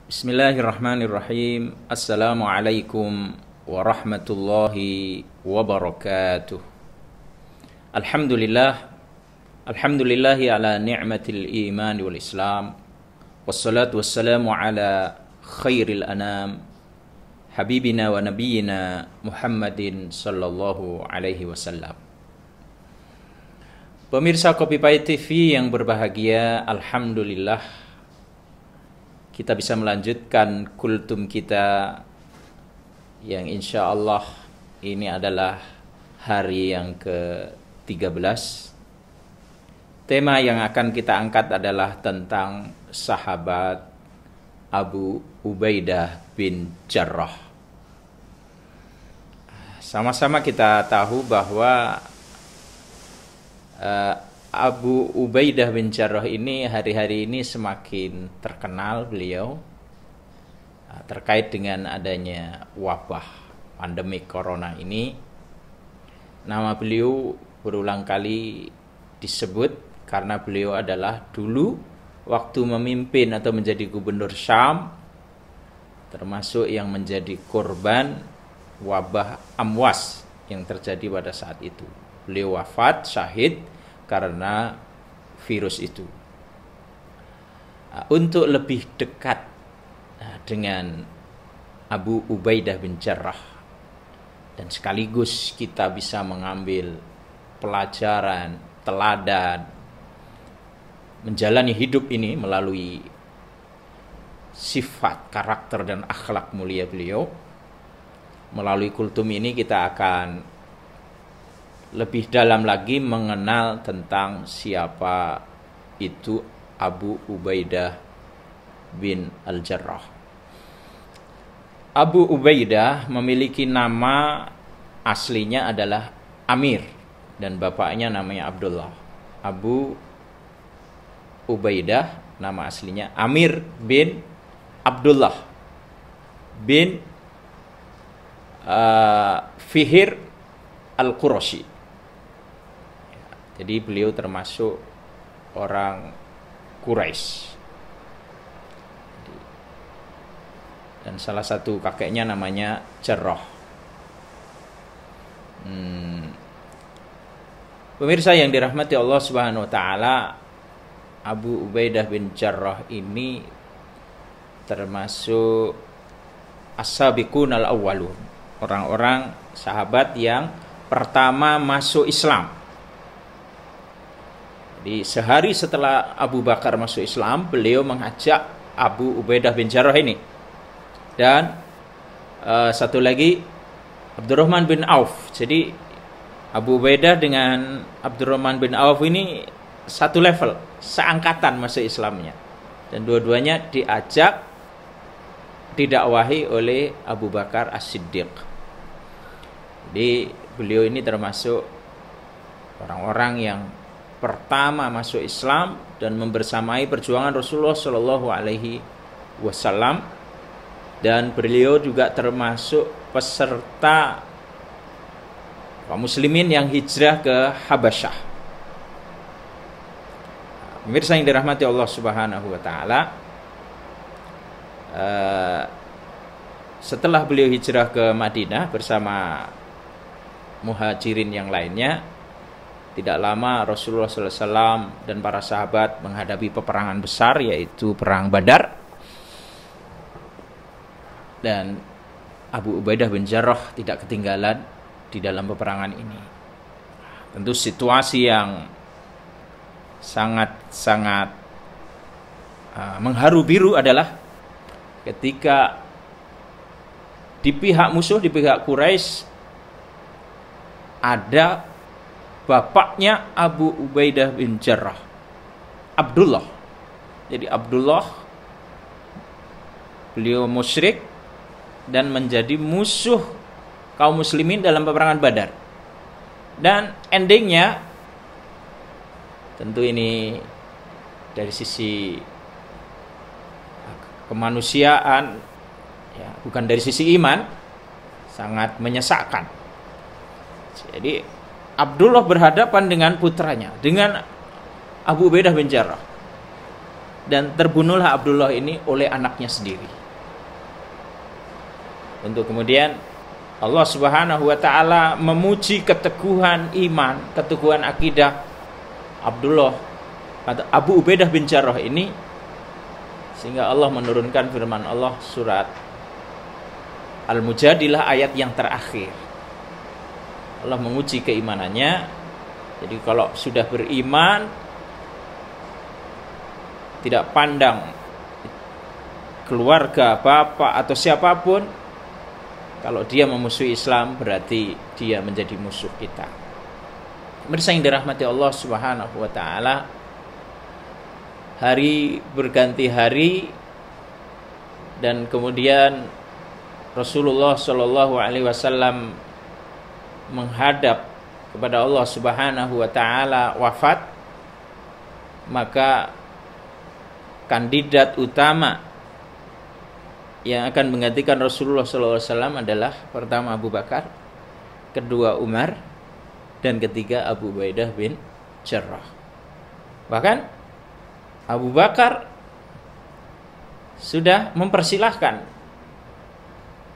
Bismillahirrahmanirrahim. Assalamualaikum warahmatullahi wabarakatuh. Alhamdulillah. Alhamdulillahi ala ni'matil iman wal islam. Wassalatu wassalamu ala khairil anam, habibina wa nabiyyina Muhammadin sallallahu alaihi wasallam. Pemirsa Kopi Pahit TV yang berbahagia, alhamdulillah kita bisa melanjutkan kultum kita yang insya Allah ini adalah hari yang ke-13. Tema yang akan kita angkat adalah tentang sahabat Abu Ubaidah bin Jarrah. Sama-sama kita tahu bahwa Abu Ubaidah bin Jarrah ini hari-hari ini semakin terkenal beliau terkait dengan adanya wabah pandemi corona ini. Nama beliau berulang kali disebut karena beliau adalah dulu waktu memimpin atau menjadi gubernur Syam termasuk yang menjadi korban wabah Amwas yang terjadi pada saat itu. Beliau wafat syahid karena virus itu. Untuk lebih dekat dengan Abu Ubaidah bin Jarrah dan sekaligus kita bisa mengambil pelajaran, teladan menjalani hidup ini melalui sifat, karakter dan akhlak mulia beliau. Melalui kultum ini kita akan lebih dalam lagi mengenal tentang siapa itu Abu Ubaidah bin Al-Jarrah. Abu Ubaidah memiliki nama aslinya adalah Amir dan bapaknya namanya Abdullah. Abu Ubaidah nama aslinya Amir bin Abdullah bin Fihr Al-Qurashi. Jadi beliau termasuk orang Quraisy. Dan salah satu kakeknya namanya Jarrah. Pemirsa yang dirahmati Allah Subhanahu wa taala, Abu Ubaidah bin Jarrah ini termasuk as-sabiqun al-awwalun, orang-orang sahabat yang pertama masuk Islam. Jadi sehari setelah Abu Bakar masuk Islam, beliau mengajak Abu Ubaidah bin Jarrah ini. Dan satu lagi Abdurrahman bin Auf. Jadi Abu Ubaidah dengan Abdurrahman bin Auf ini satu level, seangkatan masuk Islamnya. Dan dua-duanya diajak, didakwahi oleh Abu Bakar As-Siddiq. Jadi beliau ini termasuk orang-orang yang pertama masuk Islam dan membersamai perjuangan Rasulullah Shallallahu Alaihi Wasallam, dan beliau juga termasuk peserta kaum muslimin yang hijrah ke Habasyah. Pemirsa yang dirahmati Allah Subhanahu Wa Taala, setelah beliau hijrah ke Madinah bersama muhajirin yang lainnya, tidak lama Rasulullah SAW dan para sahabat menghadapi peperangan besar, yaitu perang Badar. Dan Abu Ubaidah bin Jarrah tidak ketinggalan di dalam peperangan ini. Tentu situasi yang sangat-sangat mengharu biru adalah ketika di pihak musuh, di pihak Quraisy, ada bapaknya Abu Ubaidah bin Jarrah, Abdullah. Jadi Abdullah beliau musyrik dan menjadi musuh kaum muslimin dalam peperangan Badar. Dan endingnya tentu ini dari sisi kemanusiaan, ya, bukan dari sisi iman, sangat menyesakkan. Jadi Abdullah berhadapan dengan putranya, dengan Abu Ubaidah bin Jarrah. dan terbunuhlah Abdullah ini oleh anaknya sendiri. Untuk kemudian Allah Subhanahu wa taala memuji keteguhan iman, keteguhan akidah Abdullah atau Abu Ubaidah bin Jarrah ini, sehingga Allah menurunkan firman Allah surat Al-Mujadilah ayat yang terakhir. Allah menguji keimanannya. Jadi kalau sudah beriman, tidak pandang keluarga, bapak atau siapapun, kalau dia memusuhi Islam berarti dia menjadi musuh kita. Pemirsa yang dirahmati Allah Subhanahu wa taala, hari berganti hari dan kemudian Rasulullah Shallallahu alaihi wasallam menghadap kepada Allah Subhanahu wa taala wafat, maka kandidat utama yang akan menggantikan Rasulullah Shallallahu alaihi wasallam adalah pertama Abu Bakar, kedua Umar, dan ketiga Abu Ubaidah bin Jarrah. Bahkan Abu Bakar sudah mempersilahkan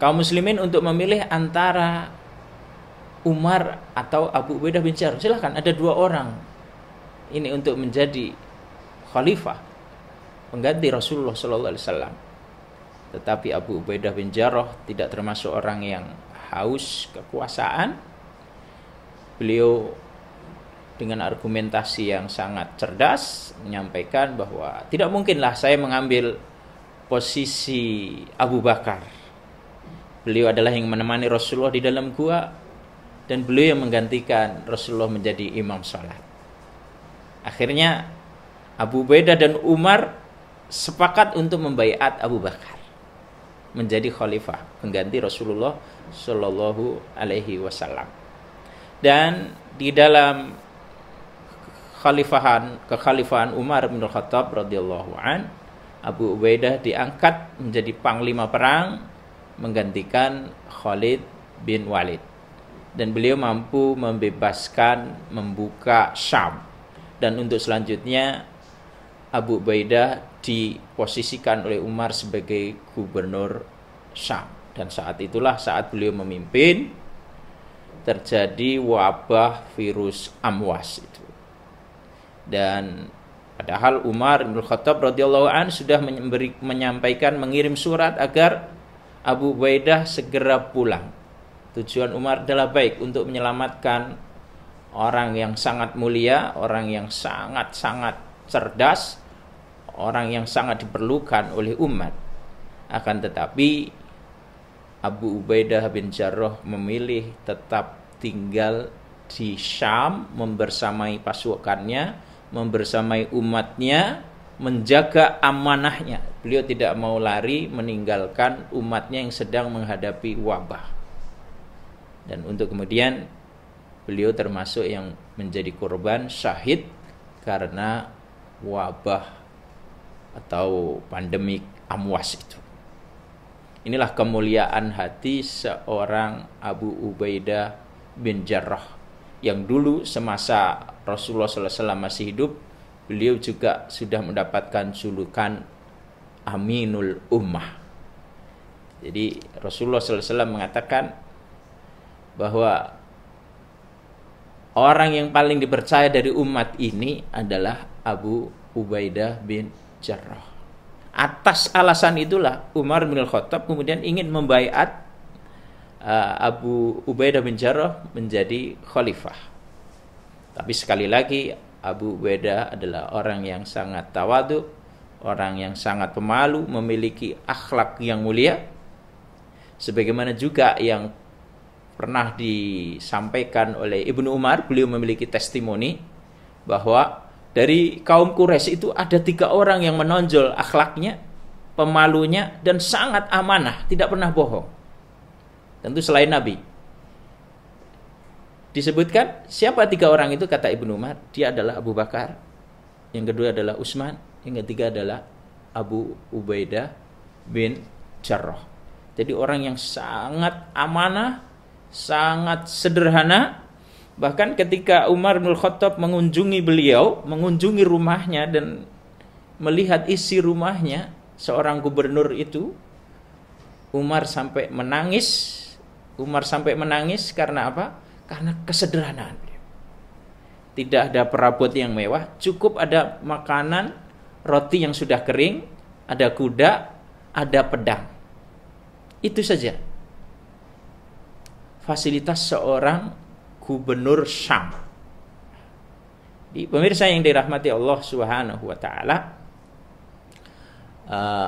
kaum muslimin untuk memilih antara Umar atau Abu Ubaidah bin Jarrah. Silahkan, ada dua orang ini untuk menjadi khalifah, pengganti Rasulullah Sallallahu Alaihi Wasallam. Tetapi Abu Ubaidah bin Jarrah tidak termasuk orang yang haus kekuasaan. Beliau dengan argumentasi yang sangat cerdas menyampaikan bahwa tidak mungkinlah saya mengambil posisi Abu Bakar. Beliau adalah yang menemani Rasulullah di dalam gua, dan beliau yang menggantikan Rasulullah menjadi imam salat. Akhirnya Abu Ubaidah dan Umar sepakat untuk membaiat Abu Bakar menjadi khalifah, pengganti Rasulullah Shallallahu alaihi wasallam. Dan di dalam kekhalifahan Umar bin Khattab radhiyallahu an, Abu Ubaidah diangkat menjadi panglima perang menggantikan Khalid bin Walid, dan beliau mampu membebaskan, membuka Syam. Dan untuk selanjutnya Abu Ubaidah diposisikan oleh Umar sebagai gubernur Syam, dan saat itulah saat beliau memimpin terjadi wabah virus Amwas itu. Dan padahal Umar bin Khattab radhiyallahu an sudah menyampaikan, mengirim surat agar Abu Ubaidah segera pulang. Tujuan Umar adalah baik untuk menyelamatkan orang yang sangat mulia, orang yang sangat-sangat cerdas, orang yang sangat diperlukan oleh umat. Akan tetapi Abu Ubaidah bin Jarrah memilih tetap tinggal di Syam, membersamai pasukannya, membersamai umatnya, menjaga amanahnya. Beliau tidak mau lari meninggalkan umatnya yang sedang menghadapi wabah. Dan untuk kemudian beliau termasuk yang menjadi korban syahid karena wabah atau pandemik Amwas itu. Inilah kemuliaan hati seorang Abu Ubaidah bin Jarrah, yang dulu semasa Rasulullah SAW masih hidup, beliau juga sudah mendapatkan julukan Aminul Ummah. Jadi Rasulullah SAW mengatakan bahwa orang yang paling dipercaya dari umat ini adalah Abu Ubaidah bin Jarrah. Atas alasan itulah Umar bin Khattab kemudian ingin membaiat Abu Ubaidah bin Jarrah menjadi khalifah. Tapi sekali lagi Abu Ubaidah adalah orang yang sangat tawadhu, orang yang sangat pemalu, memiliki akhlak yang mulia. Sebagaimana juga yang pernah disampaikan oleh Ibnu Umar, beliau memiliki testimoni bahwa dari kaum Quraisy itu ada 3 orang yang menonjol akhlaknya, pemalunya, dan sangat amanah, tidak pernah bohong. Tentu selain Nabi. Disebutkan siapa 3 orang itu, kata Ibnu Umar, dia adalah Abu Bakar, yang kedua adalah Utsman, yang ketiga adalah Abu Ubaidah bin Jarrah. Jadi orang yang sangat amanah, sangat sederhana. Bahkan ketika Umar bin Khattab mengunjungi beliau, mengunjungi rumahnya dan melihat isi rumahnya seorang gubernur itu, Umar sampai menangis. Umar sampai menangis karena apa? Karena kesederhanaan beliau. Tidak ada perabot yang mewah, cukup ada makanan, roti yang sudah kering, ada kuda, ada pedang. Itu saja fasilitas seorang gubernur Syam. Di pemirsa yang dirahmati Allah Subhanahu wa taala,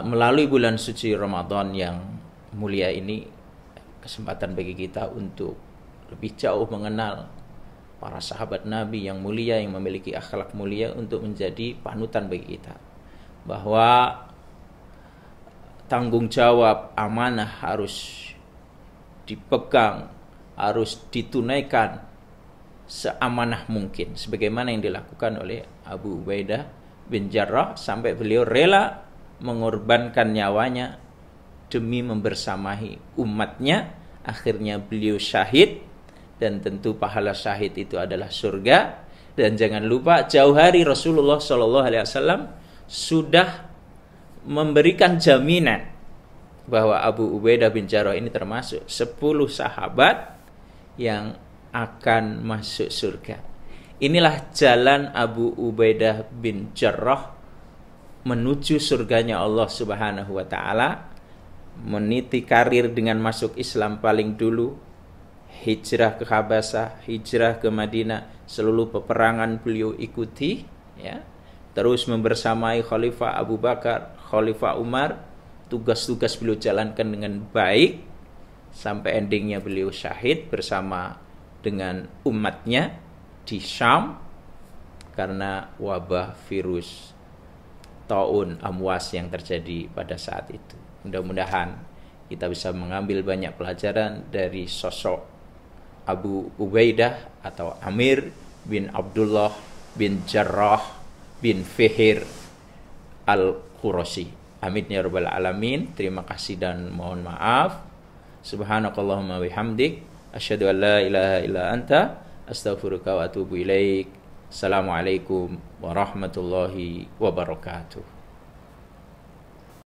melalui bulan suci Ramadan yang mulia ini, kesempatan bagi kita untuk lebih jauh mengenal para sahabat Nabi yang mulia, yang memiliki akhlak mulia, untuk menjadi panutan bagi kita. Bahwa tanggung jawab amanah harus dipegang, harus ditunaikan seamanah mungkin, sebagaimana yang dilakukan oleh Abu Ubaidah bin Jarrah, sampai beliau rela mengorbankan nyawanya demi membersamahi umatnya. Akhirnya beliau syahid, dan tentu pahala syahid itu adalah surga. Dan jangan lupa, jauh hari Rasulullah SAW sudah memberikan jaminan bahwa Abu Ubaidah bin Jarrah ini termasuk 10 sahabat yang akan masuk surga. Inilah jalan Abu Ubaidah bin Jarrah menuju surganya Allah Subhanahu wa taala. Meniti karir dengan masuk Islam paling dulu, hijrah ke Habasah, hijrah ke Madinah, seluruh peperangan beliau ikuti, ya. Terus membersamai Khalifah Abu Bakar, Khalifah Umar, tugas-tugas beliau jalankan dengan baik sampai endingnya beliau syahid bersama dengan umatnya di Syam karena wabah virus taun amwas yang terjadi pada saat itu. Mudah-mudahan kita bisa mengambil banyak pelajaran dari sosok Abu Ubaidah atau Amir bin Abdullah bin Jarrah bin Fihir al-Qurashi. Amin ya rabbal alamin. Terima kasih dan mohon maaf. Subhanakallahumma bihamdik, asyhadu an la ilaha illa anta, astaghfiruka wa atubu ilaik. Assalamualaikum warahmatullahi wabarakatuh.